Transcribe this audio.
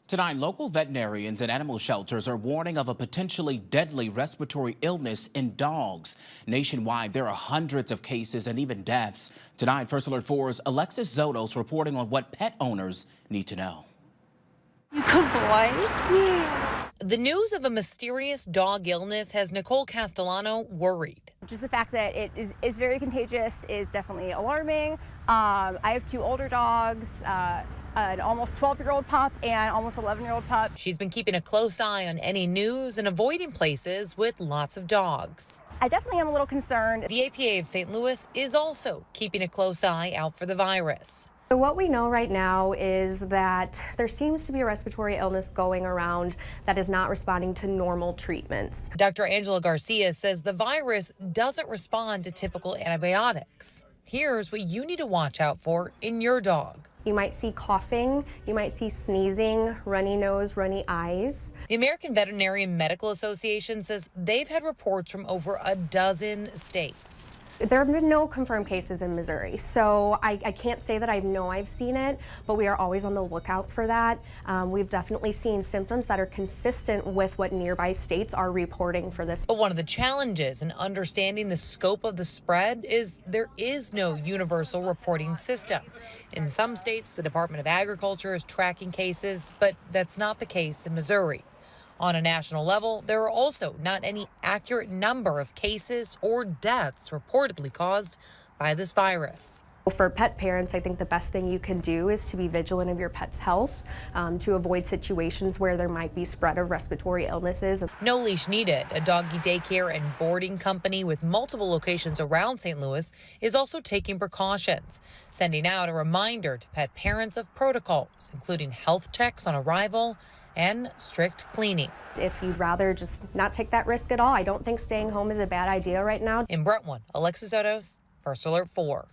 Tonight, local veterinarians and animal shelters are warning of a potentially deadly respiratory illness in dogs. Nationwide, there are hundreds of cases and even deaths. Tonight, First Alert 4's Alexis Zotos reporting on what pet owners need to know. You good boy. Yeah. The news of a mysterious dog illness has Nicole Castellano worried. Just the fact that it is very contagious is definitely alarming. I have two older dogs, an almost 12-year-old pup and almost 11-year-old pup. She's been keeping a close eye on any news and avoiding places with lots of dogs. I definitely am a little concerned. The APA of St. Louis is also keeping a close eye out for the virus. So what we know right now is that there seems to be a respiratory illness going around that is not responding to normal treatments. Dr. Angela Garcia says the virus doesn't respond to typical antibiotics. Here's what you need to watch out for in your dog. You might see coughing, you might see sneezing, runny nose, runny eyes. The American Veterinary Medical Association says they've had reports from over a dozen states. There have been no confirmed cases in Missouri, so I can't say that I know I've seen it, but we are always on the lookout for that. We've definitely seen symptoms that are consistent with what nearby states are reporting for this. But one of the challenges in understanding the scope of the spread is there is no universal reporting system. In some states, the Department of Agriculture is tracking cases, but that's not the case in Missouri. On a national level, there are also not any accurate number of cases or deaths reportedly caused by this virus. For pet parents, I think the best thing you can do is to be vigilant of your pet's health, to avoid situations where there might be spread of respiratory illnesses. No Leash Needed, a doggy daycare and boarding company with multiple locations around St. Louis, is also taking precautions, sending out a reminder to pet parents of protocols, including health checks on arrival and strict cleaning. If you'd rather just not take that risk at all, I don't think staying home is a bad idea right now. In Brentwood, Alexis Zotos, First Alert 4.